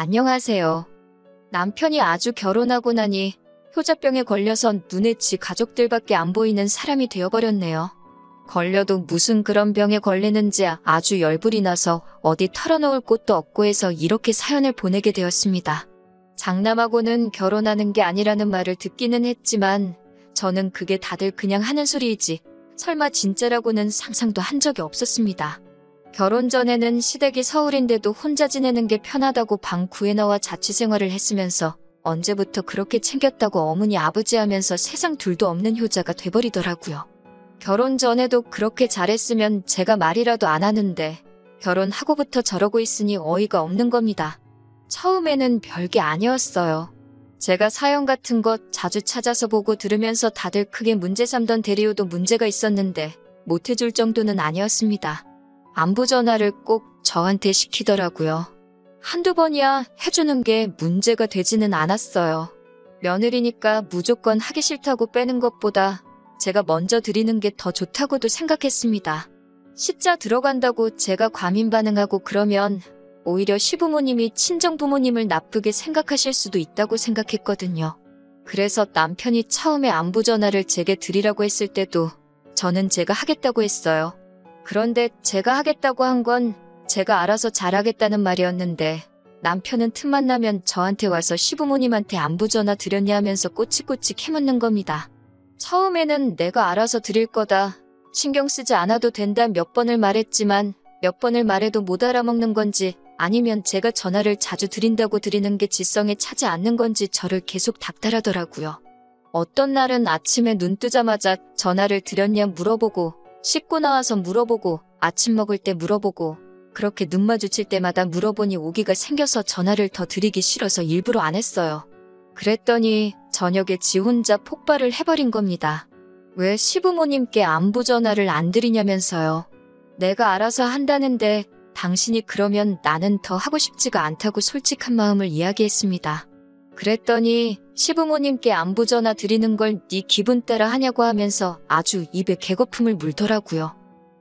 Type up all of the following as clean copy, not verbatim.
안녕하세요. 남편이 아주 결혼하고 나니 효자병에 걸려선 눈에 지 가족들밖에 안 보이는 사람이 되어버렸네요. 걸려도 무슨 그런 병에 걸리는지 아주 열불이 나서 어디 털어놓을 곳도 없고 해서 이렇게 사연을 보내게 되었습니다. 장남하고는 결혼하는 게 아니라는 말을 듣기는 했지만 저는 그게 다들 그냥 하는 소리이지 설마 진짜라고는 상상도 한 적이 없었습니다. 결혼 전에는 시댁이 서울인데도 혼자 지내는 게 편하다고 방 구해나와 자취생활을 했으면서 언제부터 그렇게 챙겼다고 어머니 아버지 하면서 세상 둘도 없는 효자가 돼버리더라고요. 결혼 전에도 그렇게 잘했으면 제가 말이라도 안 하는데 결혼하고부터 저러고 있으니 어이가 없는 겁니다. 처음에는 별게 아니었어요. 제가 사연 같은 것 자주 찾아서 보고 들으면서 다들 크게 문제 삼던 대리호도 문제가 있었는데 못해줄 정도는 아니었습니다. 안부 전화를 꼭 저한테 시키더라고요. 한두 번이야 해주는 게 문제가 되지는 않았어요. 며느리니까 무조건 하기 싫다고 빼는 것보다 제가 먼저 드리는 게 더 좋다고도 생각했습니다. 시자 들어간다고 제가 과민 반응하고 그러면 오히려 시부모님이 친정부모님을 나쁘게 생각하실 수도 있다고 생각했거든요. 그래서 남편이 처음에 안부 전화를 제게 드리라고 했을 때도 저는 제가 하겠다고 했어요. 그런데 제가 하겠다고 한 건 제가 알아서 잘하겠다는 말이었는데 남편은 틈만 나면 저한테 와서 시부모님한테 안부 전화 드렸냐 하면서 꼬치꼬치 캐묻는 겁니다. 처음에는 내가 알아서 드릴 거다. 신경 쓰지 않아도 된다 몇 번을 말했지만 몇 번을 말해도 못 알아먹는 건지 아니면 제가 전화를 자주 드린다고 드리는 게 지성에 차지 않는 건지 저를 계속 닥달하더라고요. 어떤 날은 아침에 눈 뜨자마자 전화를 드렸냐 물어보고 씻고 나와서 물어보고 아침 먹을 때 물어보고 그렇게 눈 마주칠 때마다 물어보니 오기가 생겨서 전화를 더 드리기 싫어서 일부러 안 했어요. 그랬더니 저녁에 지 혼자 폭발을 해버린 겁니다. 왜 시부모님께 안부 전화를 안 드리냐면서요. 내가 알아서 한다는데 당신이 그러면 나는 더 하고 싶지가 않다고 솔직한 마음을 이야기했습니다. 그랬더니 시부모님께 안부 전화 드리는 걸 네 기분 따라 하냐고 하면서 아주 입에 개거품을 물더라고요.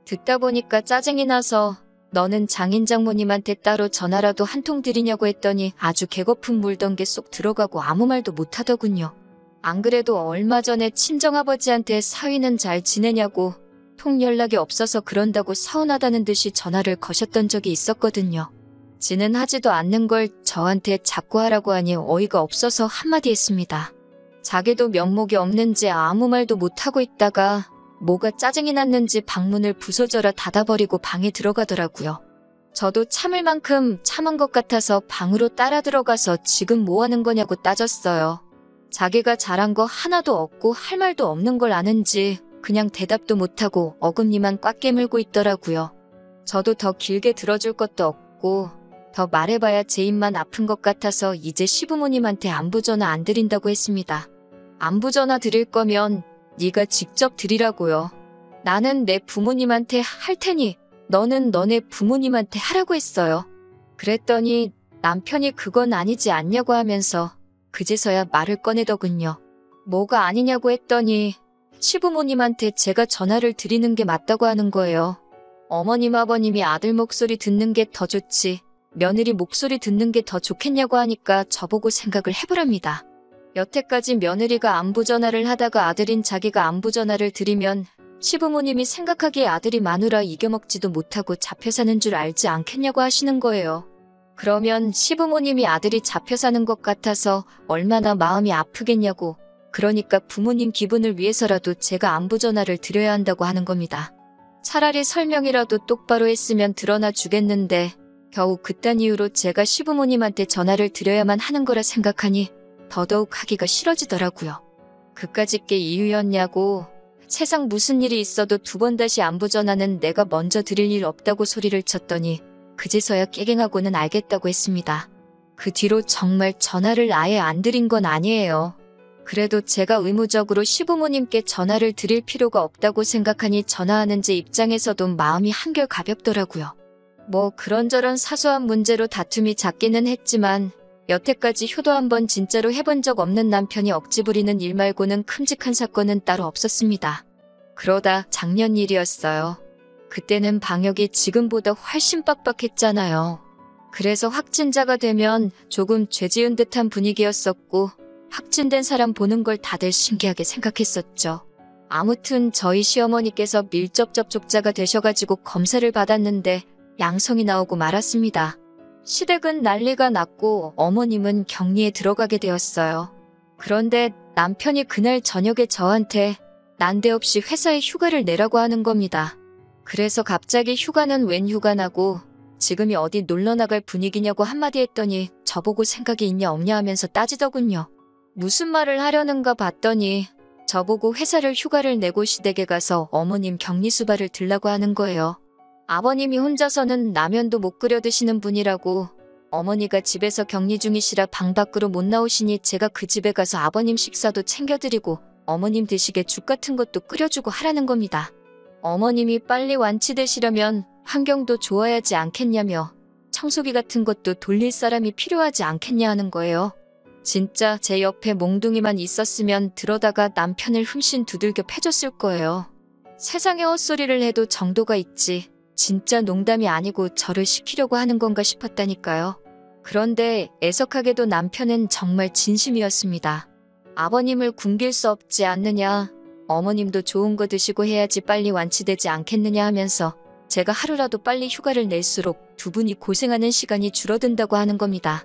듣다 보니까 짜증이 나서 너는 장인 장모님한테 따로 전화라도 한 통 드리냐고 했더니 아주 개거품 물던 게 쏙 들어가고 아무 말도 못하더군요. 안 그래도 얼마 전에 친정아버지한테 사위는 잘 지내냐고 통 연락이 없어서 그런다고 서운하다는 듯이 전화를 거셨던 적이 있었거든요. 지는 하지도 않는 걸 저한테 자꾸 하라고 하니 어이가 없어서 한마디 했습니다. 자기도 면목이 없는지 아무 말도 못하고 있다가 뭐가 짜증이 났는지 방문을 부서져라 닫아버리고 방에 들어가더라고요. 저도 참을 만큼 참은 것 같아서 방으로 따라 들어가서 지금 뭐 하는 거냐고 따졌어요. 자기가 잘한 거 하나도 없고 할 말도 없는 걸 아는지 그냥 대답도 못하고 어금니만 꽉 깨물고 있더라고요. 저도 더 길게 들어줄 것도 없고 더 말해봐야 제 입만 아픈 것 같아서 이제 시부모님한테 안부 전화 안 드린다고 했습니다. 안부 전화 드릴 거면 네가 직접 드리라고요. 나는 내 부모님한테 할 테니 너는 너네 부모님한테 하라고 했어요. 그랬더니 남편이 그건 아니지 않냐고 하면서 그제서야 말을 꺼내더군요. 뭐가 아니냐고 했더니 시부모님한테 제가 전화를 드리는 게 맞다고 하는 거예요. 어머님 아버님이 아들 목소리 듣는 게 더 좋지 며느리 목소리 듣는 게 더 좋겠냐고 하니까 저보고 생각을 해보랍니다. 여태까지 며느리가 안부 전화를 하다가 아들인 자기가 안부 전화를 드리면 시부모님이 생각하기에 아들이 마누라 이겨먹지도 못하고 잡혀 사는 줄 알지 않겠냐고 하시는 거예요. 그러면 시부모님이 아들이 잡혀 사는 것 같아서 얼마나 마음이 아프겠냐고 그러니까 부모님 기분을 위해서라도 제가 안부 전화를 드려야 한다고 하는 겁니다. 차라리 설명이라도 똑바로 했으면 드러나 주겠는데 겨우 그딴 이유로 제가 시부모님한테 전화를 드려야만 하는 거라 생각하니 더더욱 하기가 싫어지더라고요. 그까짓 게 이유였냐고 세상 무슨 일이 있어도 두 번 다시 안부 전화는 내가 먼저 드릴 일 없다고 소리를 쳤더니 그제서야 깨갱하고는 알겠다고 했습니다. 그 뒤로 정말 전화를 아예 안 드린 건 아니에요. 그래도 제가 의무적으로 시부모님께 전화를 드릴 필요가 없다고 생각하니 전화하는 제 입장에서도 마음이 한결 가볍더라고요. 뭐 그런저런 사소한 문제로 다툼이 잦기는 했지만 여태까지 효도 한번 진짜로 해본 적 없는 남편이 억지 부리는 일 말고는 큼직한 사건은 따로 없었습니다. 그러다 작년 일이었어요. 그때는 방역이 지금보다 훨씬 빡빡했잖아요. 그래서 확진자가 되면 조금 죄 지은 듯한 분위기였었고 확진된 사람 보는 걸 다들 신기하게 생각했었죠. 아무튼 저희 시어머니께서 밀접 접촉자가 되셔가지고 검사를 받았는데 양성이 나오고 말았습니다. 시댁은 난리가 났고 어머님은 격리에 들어가게 되었어요. 그런데 남편이 그날 저녁에 저한테 난데없이 회사에 휴가를 내라고 하는 겁니다. 그래서 갑자기 휴가는 웬 휴가나고 지금이 어디 놀러 나갈 분위기냐고 한마디 했더니 저보고 생각이 있냐 없냐 하면서 따지더군요. 무슨 말을 하려는가 봤더니 저보고 회사를 휴가를 내고 시댁에 가서 어머님 격리수발을 들라고 하는 거예요. 아버님이 혼자서는 라면도 못 끓여 드시는 분이라고 어머니가 집에서 격리 중이시라 방 밖으로 못 나오시니 제가 그 집에 가서 아버님 식사도 챙겨드리고 어머님 드시게 죽 같은 것도 끓여주고 하라는 겁니다. 어머님이 빨리 완치되시려면 환경도 좋아야지 않겠냐며 청소기 같은 것도 돌릴 사람이 필요하지 않겠냐 하는 거예요. 진짜 제 옆에 몽둥이만 있었으면 들어다가 남편을 흠씬 두들겨 패줬을 거예요. 세상에 헛소리를 해도 정도가 있지. 진짜 농담이 아니고 저를 시키려고 하는 건가 싶었다니까요. 그런데 애석하게도 남편은 정말 진심이었습니다. 아버님을 굶길 수 없지 않느냐. 어머님도 좋은 거 드시고 해야지 빨리 완치되지 않겠느냐 하면서 제가 하루라도 빨리 휴가를 낼수록 두 분이 고생하는 시간이 줄어든다고 하는 겁니다.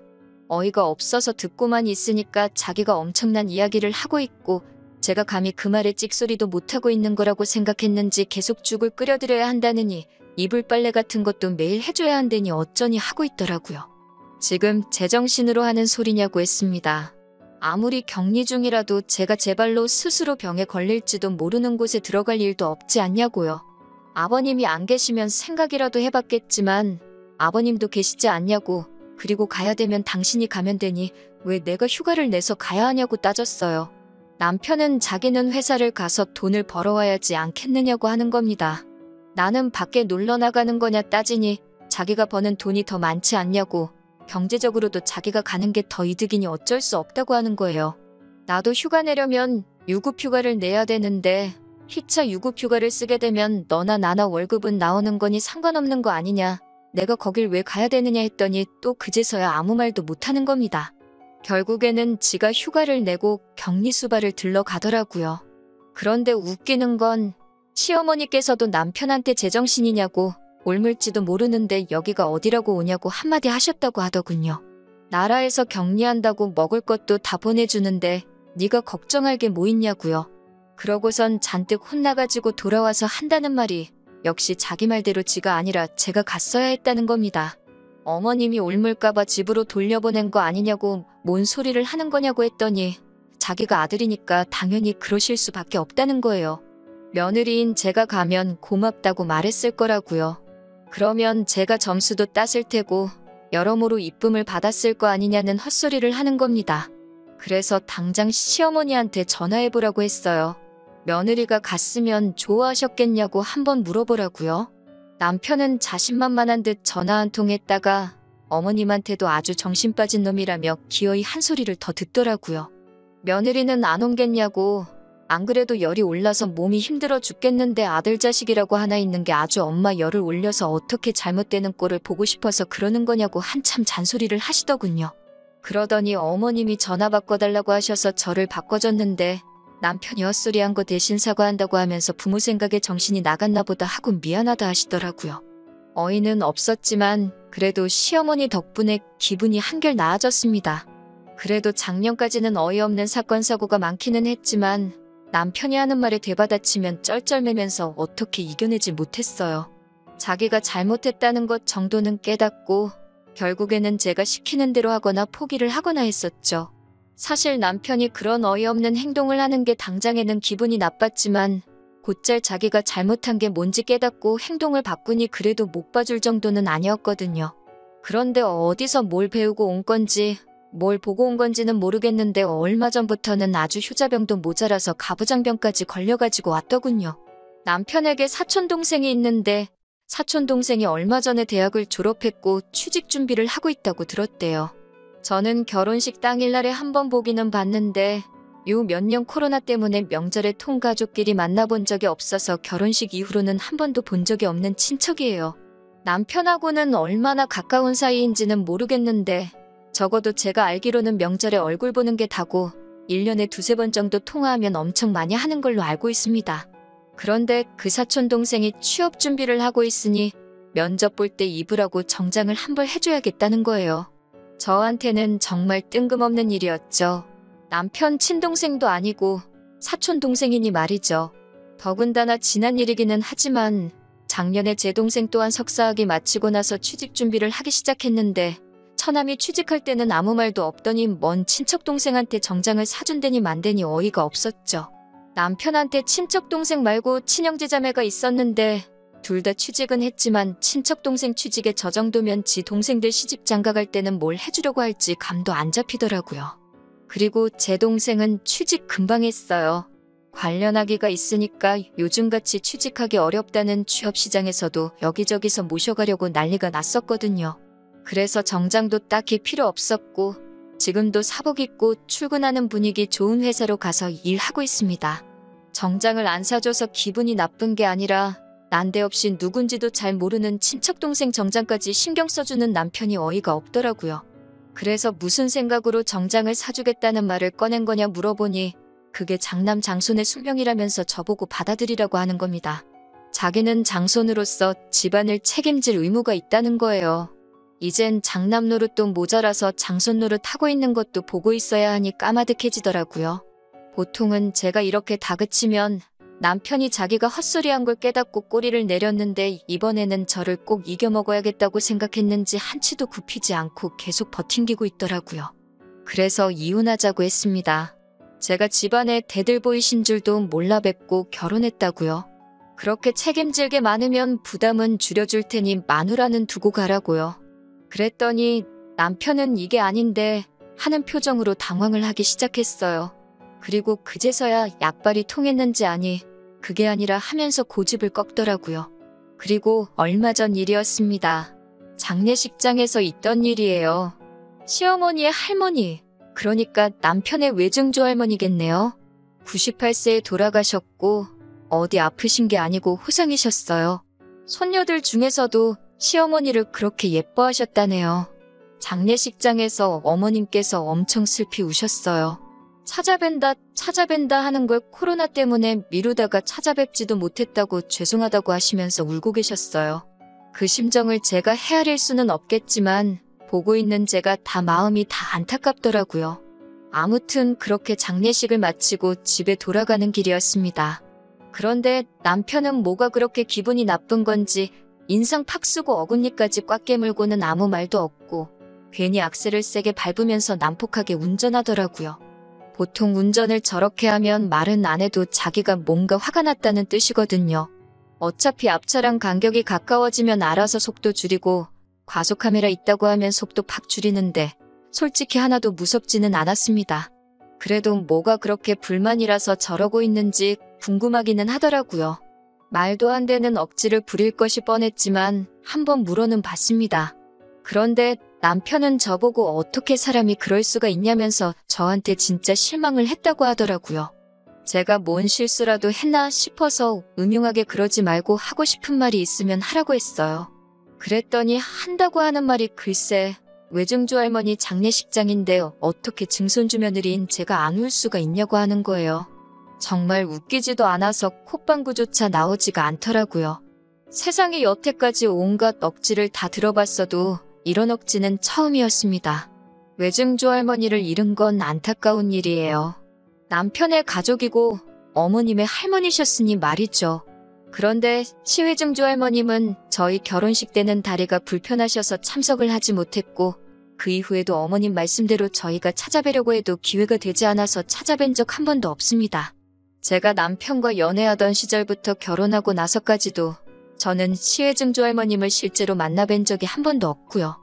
어이가 없어서 듣고만 있으니까 자기가 엄청난 이야기를 하고 있고 제가 감히 그 말에 찍소리도 못하고 있는 거라고 생각했는지 계속 죽을 끓여드려야 한다느니 이불 빨래 같은 것도 매일 해줘야 한다니 어쩌니 하고 있더라고요. 지금 제정신으로 하는 소리냐고 했습니다. 아무리 격리 중이라도 제가 제 발로 스스로 병에 걸릴지도 모르는 곳에 들어갈 일도 없지 않냐고요. 아버님이 안 계시면 생각이라도 해봤겠지만 아버님도 계시지 않냐고. 그리고 가야 되면 당신이 가면 되니 왜 내가 휴가를 내서 가야 하냐고 따졌어요. 남편은 자기는 회사를 가서 돈을 벌어와야지 않겠느냐고 하는 겁니다. 나는 밖에 놀러 나가는 거냐 따지니 자기가 버는 돈이 더 많지 않냐고. 경제적으로도 자기가 가는 게 더 이득이니 어쩔 수 없다고 하는 거예요. 나도 휴가 내려면 유급휴가를 내야 되는데 희차 유급휴가를 쓰게 되면 너나 나나 월급은 나오는 거니 상관없는 거 아니냐. 내가 거길 왜 가야 되느냐 했더니 또 그제서야 아무 말도 못하는 겁니다. 결국에는 지가 휴가를 내고 격리수발을 들러 가더라고요. 그런데 웃기는 건 시어머니께서도 남편한테 제정신이냐고 옮을지도 모르는데 여기가 어디라고 오냐고 한마디 하셨다고 하더군요. 나라에서 격리한다고 먹을 것도 다 보내주는데 네가 걱정할 게 뭐 있냐고요. 그러고선 잔뜩 혼나가지고 돌아와서 한다는 말이 역시 자기 말대로 지가 아니라 제가 갔어야 했다는 겁니다. 어머님이 옮을까봐 집으로 돌려보낸 거 아니냐고 뭔 소리를 하는 거냐고 했더니 자기가 아들이니까 당연히 그러실 수밖에 없다는 거예요. 며느리인 제가 가면 고맙다고 말했을 거라고요. 그러면 제가 점수도 땄을 테고 여러모로 이쁨을 받았을 거 아니냐는 헛소리를 하는 겁니다. 그래서 당장 시어머니한테 전화해보라고 했어요. 며느리가 갔으면 좋아하셨겠냐고 한번 물어보라고요. 남편은 자신만만한 듯 전화 한 통 했다가 어머님한테도 아주 정신 빠진 놈이라며 기어이 한 소리를 더 듣더라고요. 며느리는 안 옮겠냐고. 안 그래도 열이 올라서 몸이 힘들어 죽겠는데 아들 자식이라고 하나 있는 게 아주 엄마 열을 올려서 어떻게 잘못되는 꼴을 보고 싶어서 그러는 거냐고 한참 잔소리를 하시더군요. 그러더니 어머님이 전화 바꿔달라고 하셔서 저를 바꿔줬는데 남편이 헛소리한 거 대신 사과한다고 하면서 부모 생각에 정신이 나갔나 보다 하고 미안하다 하시더라고요. 어이는 없었지만 그래도 시어머니 덕분에 기분이 한결 나아졌습니다. 그래도 작년까지는 어이없는 사건 사고가 많기는 했지만 남편이 하는 말에 되받아치면 쩔쩔매면서 어떻게 이겨내지 못했어요. 자기가 잘못했다는 것 정도는 깨닫고 결국에는 제가 시키는 대로 하거나 포기를 하거나 했었죠. 사실 남편이 그런 어이없는 행동을 하는 게 당장에는 기분이 나빴지만 곧잘 자기가 잘못한 게 뭔지 깨닫고 행동을 바꾸니 그래도 못 봐줄 정도는 아니었거든요. 그런데 어디서 뭘 배우고 온 건지 뭘 보고 온 건지는 모르겠는데 얼마 전부터는 아주 효자병도 모자라서 가부장병까지 걸려가지고 왔더군요. 남편에게 사촌동생이 있는데 사촌동생이 얼마 전에 대학을 졸업했고 취직 준비를 하고 있다고 들었대요. 저는 결혼식 당일날에 한번 보기는 봤는데 요 몇 년 코로나 때문에 명절에 통가족끼리 만나본 적이 없어서 결혼식 이후로는 한 번도 본 적이 없는 친척이에요. 남편하고는 얼마나 가까운 사이인지는 모르겠는데 적어도 제가 알기로는 명절에 얼굴 보는 게 다고 1년에 두세 번 정도 통화하면 엄청 많이 하는 걸로 알고 있습니다. 그런데 그 사촌 동생이 취업 준비를 하고 있으니 면접 볼 때 입으라고 정장을 한 벌 해줘야겠다는 거예요. 저한테는 정말 뜬금없는 일이었죠. 남편 친동생도 아니고 사촌 동생이니 말이죠. 더군다나 지난 일이기는 하지만 작년에 제 동생 또한 석사학위 마치고 나서 취직 준비를 하기 시작했는데 처남이 취직할 때는 아무 말도 없더니 먼 친척 동생한테 정장을 사준다니 만대니 어이가 없었죠. 남편한테 친척 동생 말고 친형제 자매가 있었는데 둘 다 취직은 했지만 친척 동생 취직에 저 정도면 지 동생들 시집 장가갈 때는 뭘 해주려고 할지 감도 안 잡히더라고요. 그리고 제 동생은 취직 금방 했어요. 관련 학위가 있으니까 요즘같이 취직하기 어렵다는 취업시장에서도 여기저기서 모셔가려고 난리가 났었거든요. 그래서 정장도 딱히 필요 없었고 지금도 사복 입고 출근하는 분위기 좋은 회사로 가서 일하고 있습니다. 정장을 안 사줘서 기분이 나쁜 게 아니라 난데없이 누군지도 잘 모르는 친척동생 정장까지 신경 써주는 남편이 어이가 없더라고요. 그래서 무슨 생각으로 정장을 사주겠다는 말을 꺼낸 거냐 물어보니 그게 장남 장손의 숙명이라면서 저보고 받아들이라고 하는 겁니다. 자기는 장손으로서 집안을 책임질 의무가 있다는 거예요. 이젠 장남 노릇도 모자라서 장손 노릇 하고 있는 것도 보고 있어야 하니 까마득해지더라고요. 보통은 제가 이렇게 다그치면 남편이 자기가 헛소리한 걸 깨닫고 꼬리를 내렸는데 이번에는 저를 꼭 이겨먹어야겠다고 생각했는지 한치도 굽히지 않고 계속 버팅기고 있더라고요. 그래서 이혼하자고 했습니다. 제가 집안에 대들보이신 줄도 몰라 뵙고 결혼했다고요. 그렇게 책임질 게 많으면 부담은 줄여줄 테니 마누라는 두고 가라고요. 그랬더니 남편은 이게 아닌데 하는 표정으로 당황을 하기 시작했어요. 그리고 그제서야 약발이 통했는지 아니 그게 아니라 하면서 고집을 꺾더라고요. 그리고 얼마 전 일이었습니다. 장례식장에서 있던 일이에요. 시어머니의 할머니, 그러니까 남편의 외증조 할머니겠네요. 98세에 돌아가셨고 어디 아프신 게 아니고 호상이셨어요. 손녀들 중에서도 시어머니를 그렇게 예뻐하셨다네요. 장례식장에서 어머님께서 엄청 슬피 우셨어요. 찾아뵌다 하는 걸 코로나 때문에 미루다가 찾아뵙지도 못했다고 죄송하다고 하시면서 울고 계셨어요. 그 심정을 제가 헤아릴 수는 없겠지만 보고 있는 제가 다 마음이 다 안타깝더라고요. 아무튼 그렇게 장례식을 마치고 집에 돌아가는 길이었습니다. 그런데 남편은 뭐가 그렇게 기분이 나쁜 건지 인상 팍 쓰고 어금니까지 꽉 깨물고는 아무 말도 없고 괜히 악셀을 세게 밟으면서 난폭하게 운전하더라고요. 보통 운전을 저렇게 하면 말은 안 해도 자기가 뭔가 화가 났다는 뜻이거든요. 어차피 앞차랑 간격이 가까워지면 알아서 속도 줄이고 과속 카메라 있다고 하면 속도 팍 줄이는데 솔직히 하나도 무섭지는 않았습니다. 그래도 뭐가 그렇게 불만이라서 저러고 있는지 궁금하기는 하더라고요. 말도 안 되는 억지를 부릴 것이 뻔했지만 한번 물어는 봤습니다. 그런데 남편은 저보고 어떻게 사람이 그럴 수가 있냐면서 저한테 진짜 실망을 했다고 하더라고요. 제가 뭔 실수라도 했나 싶어서 음흉하게 그러지 말고 하고 싶은 말이 있으면 하라고 했어요. 그랬더니 한다고 하는 말이 글쎄 외증조 할머니 장례식장인데 어떻게 증손주 며느리인 제가 안 울 수가 있냐고 하는 거예요. 정말 웃기지도 않아서 콧방구조차 나오지가 않더라고요. 세상에 여태까지 온갖 억지를 다 들어봤어도 이런 억지는 처음이었습니다. 외증조 할머니를 잃은 건 안타까운 일이에요. 남편의 가족이고 어머님의 할머니셨으니 말이죠. 그런데 시외증조 할머님은 저희 결혼식 때는 다리가 불편하셔서 참석을 하지 못했고 그 이후에도 어머님 말씀대로 저희가 찾아뵈려고 해도 기회가 되지 않아서 찾아뵌 적 한 번도 없습니다. 제가 남편과 연애하던 시절부터 결혼하고 나서까지도 저는 시외증조 할머님을 실제로 만나뵌 적이 한 번도 없고요.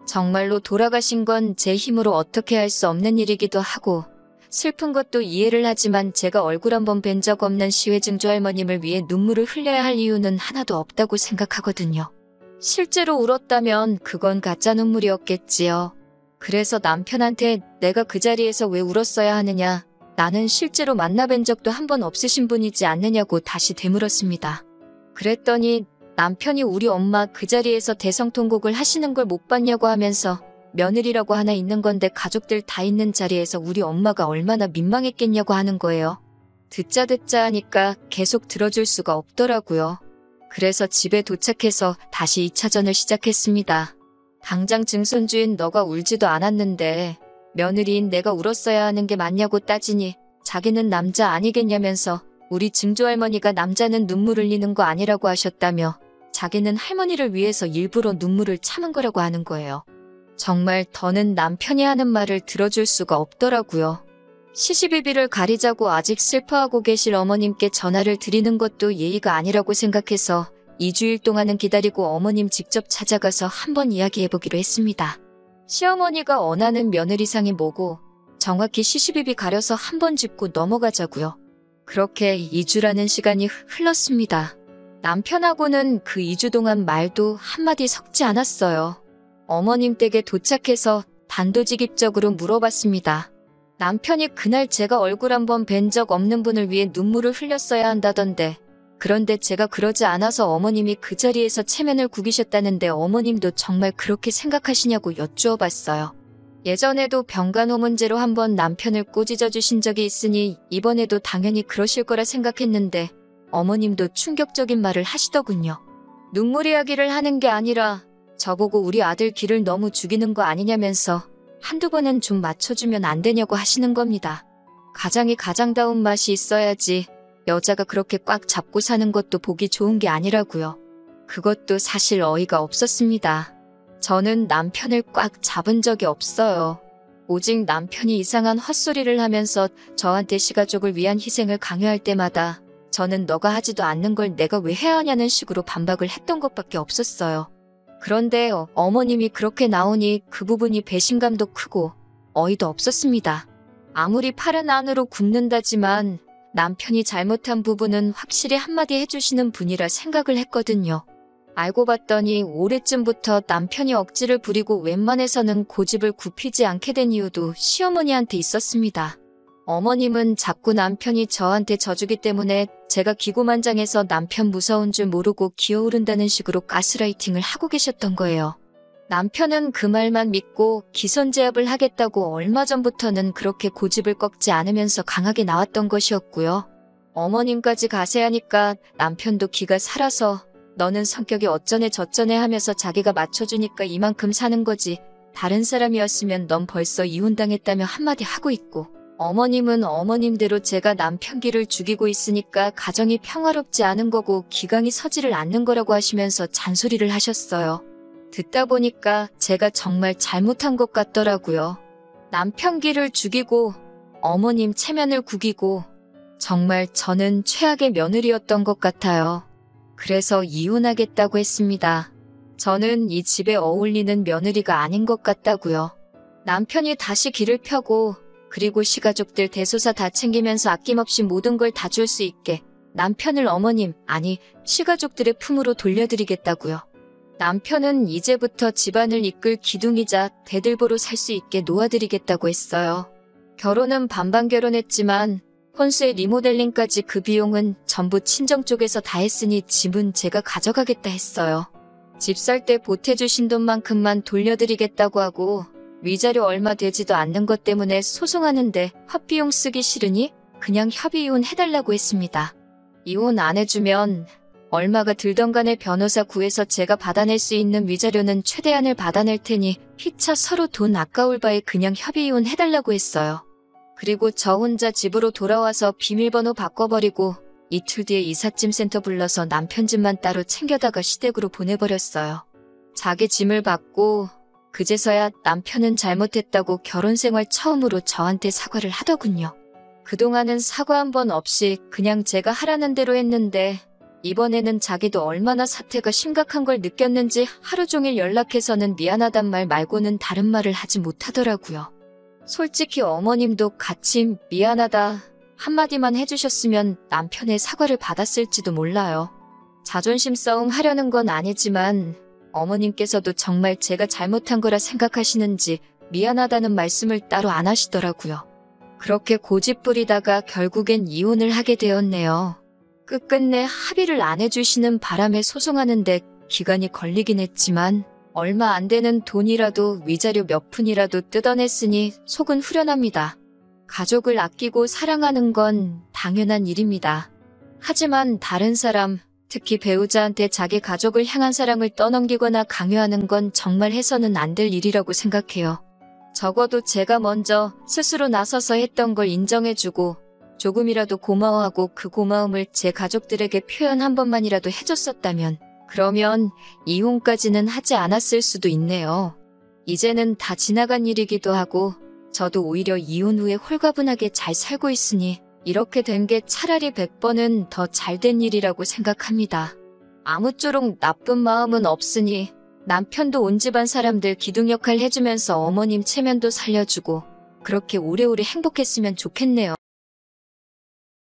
정말로 돌아가신 건 제 힘으로 어떻게 할 수 없는 일이기도 하고 슬픈 것도 이해를 하지만 제가 얼굴 한번 뵌 적 없는 시외증조 할머님을 위해 눈물을 흘려야 할 이유는 하나도 없다고 생각하거든요. 실제로 울었다면 그건 가짜 눈물이었겠지요. 그래서 남편한테 내가 그 자리에서 왜 울었어야 하느냐, 나는 실제로 만나뵌 적도 한 번 없으신 분이지 않느냐고 다시 되물었습니다. 그랬더니 남편이 우리 엄마 그 자리에서 대성통곡을 하시는 걸 못 봤냐고 하면서 며느리라고 하나 있는 건데 가족들 다 있는 자리에서 우리 엄마가 얼마나 민망했겠냐고 하는 거예요. 듣자 하니까 계속 들어줄 수가 없더라고요. 그래서 집에 도착해서 다시 2차전을 시작했습니다. 당장 증손주인 너가 울지도 않았는데 며느리인 내가 울었어야 하는 게 맞냐고 따지니 자기는 남자 아니겠냐면서 우리 증조할머니가 남자는 눈물 흘리는 거 아니라고 하셨다며 자기는 할머니를 위해서 일부러 눈물을 참은 거라고 하는 거예요. 정말 더는 남편이 하는 말을 들어줄 수가 없더라고요. 시시비비를 가리자고 아직 슬퍼하고 계실 어머님께 전화를 드리는 것도 예의가 아니라고 생각해서 2주일 동안은 기다리고 어머님 직접 찾아가서 한번 이야기해보기로 했습니다. 시어머니가 원하는 며느리상이 뭐고 정확히 시시비비 가려서 한번 짚고 넘어가자고요. 그렇게 2주라는 시간이 흘렀습니다. 남편하고는 그 2주 동안 말도 한마디 섞지 않았어요. 어머님 댁에 도착해서 단도직입적으로 물어봤습니다. 남편이 그날 제가 얼굴 한번 뵌 적 없는 분을 위해 눈물을 흘렸어야 한다던데 그런데 제가 그러지 않아서 어머님이 그 자리에서 체면을 구기셨다는데 어머님도 정말 그렇게 생각하시냐고 여쭈어 봤어요. 예전에도 병간호 문제로 한번 남편을 꼬집어 주신 적이 있으니 이번에도 당연히 그러실 거라 생각했는데 어머님도 충격적인 말을 하시더군요. 눈물 이야기를 하는 게 아니라 저보고 우리 아들 기를 너무 죽이는 거 아니냐면서 한두 번은 좀 맞춰주면 안 되냐고 하시는 겁니다. 가장이 가장다운 맛이 있어야지 여자가 그렇게 꽉 잡고 사는 것도 보기 좋은 게 아니라고요. 그것도 사실 어이가 없었습니다. 저는 남편을 꽉 잡은 적이 없어요. 오직 남편이 이상한 헛소리를 하면서 저한테 시가족을 위한 희생을 강요할 때마다 저는 너가 하지도 않는 걸 내가 왜 해야 하냐는 식으로 반박을 했던 것밖에 없었어요. 그런데 어머님이 그렇게 나오니 그 부분이 배신감도 크고 어이도 없었습니다. 아무리 팔은 안으로 굽는다지만 남편이 잘못한 부분은 확실히 한마디 해주시는 분이라 생각을 했거든요. 알고 봤더니 올해쯤부터 남편이 억지를 부리고 웬만해서는 고집을 굽히지 않게 된 이유도 시어머니한테 있었습니다. 어머님은 자꾸 남편이 저한테 져주기 때문에 제가 기고만장해서 남편 무서운 줄 모르고 기어오른다는 식으로 가스라이팅을 하고 계셨던 거예요. 남편은 그 말만 믿고 기선제압을 하겠다고 얼마 전부터는 그렇게 고집을 꺾지 않으면서 강하게 나왔던 것이었고요. 어머님까지 가세하니까 남편도 기가 살아서 너는 성격이 어쩌네 저쩌네 하면서 자기가 맞춰주니까 이만큼 사는 거지. 다른 사람이었으면 넌 벌써 이혼당했다며 한마디 하고 있고 어머님은 어머님대로 제가 남편 기를 죽이고 있으니까 가정이 평화롭지 않은 거고 기강이 서지를 않는 거라고 하시면서 잔소리를 하셨어요. 듣다 보니까 제가 정말 잘못한 것 같더라고요. 남편 기를 죽이고 어머님 체면을 구기고 정말 저는 최악의 며느리였던 것 같아요. 그래서 이혼하겠다고 했습니다. 저는 이 집에 어울리는 며느리가 아닌 것 같다고요. 남편이 다시 길을 펴고 그리고 시가족들 대소사 다 챙기면서 아낌없이 모든 걸 다 줄 수 있게 남편을 어머님, 아니 시가족들의 품으로 돌려드리겠다고요. 남편은 이제부터 집안을 이끌 기둥이자 대들보로 살 수 있게 놓아드리겠다고 했어요. 결혼은 반반 결혼했지만 혼수의 리모델링까지 그 비용은 전부 친정 쪽에서 다 했으니 집은 제가 가져가겠다 했어요. 집 살 때 보태주신 돈만큼만 돌려드리겠다고 하고 위자료 얼마 되지도 않는 것 때문에 소송하는데 헛비용 쓰기 싫으니 그냥 협의 이혼 해달라고 했습니다. 이혼 안 해주면 얼마가 들던 간에 변호사 구해서 제가 받아낼 수 있는 위자료는 최대한을 받아낼 테니 피차 서로 돈 아까울 바에 그냥 협의 이혼 해달라고 했어요. 그리고 저 혼자 집으로 돌아와서 비밀번호 바꿔버리고 이틀 뒤에 이삿짐 센터 불러서 남편 짐만 따로 챙겨다가 시댁으로 보내버렸어요. 자기 짐을 받고 그제서야 남편은 잘못했다고 결혼생활 처음으로 저한테 사과를 하더군요. 그동안은 사과 한 번 없이 그냥 제가 하라는 대로 했는데 이번에는 자기도 얼마나 사태가 심각한 걸 느꼈는지 하루 종일 연락해서는 미안하단 말 말고는 다른 말을 하지 못하더라고요. 솔직히 어머님도 같이 미안하다 한마디만 해주셨으면 남편의 사과를 받았을지도 몰라요. 자존심 싸움 하려는 건 아니지만 어머님께서도 정말 제가 잘못한 거라 생각하시는지 미안하다는 말씀을 따로 안 하시더라고요. 그렇게 고집 부리다가 결국엔 이혼을 하게 되었네요. 끝끝내 합의를 안 해주시는 바람에 소송하는데 기간이 걸리긴 했지만 얼마 안 되는 돈이라도 위자료 몇 푼이라도 뜯어냈으니 속은 후련합니다. 가족을 아끼고 사랑하는 건 당연한 일입니다. 하지만 다른 사람, 특히 배우자한테 자기 가족을 향한 사랑을 떠넘기거나 강요하는 건 정말 해서는 안 될 일이라고 생각해요. 적어도 제가 먼저 스스로 나서서 했던 걸 인정해주고 조금이라도 고마워하고 그 고마움을 제 가족들에게 표현 한 번만이라도 해줬었다면 그러면 이혼까지는 하지 않았을 수도 있네요. 이제는 다 지나간 일이기도 하고 저도 오히려 이혼 후에 홀가분하게 잘 살고 있으니 이렇게 된 게 차라리 100번은 더 잘된 일이라고 생각합니다. 아무쪼록 나쁜 마음은 없으니 남편도 온 집안 사람들 기둥 역할 해주면서 어머님 체면도 살려주고 그렇게 오래오래 행복했으면 좋겠네요.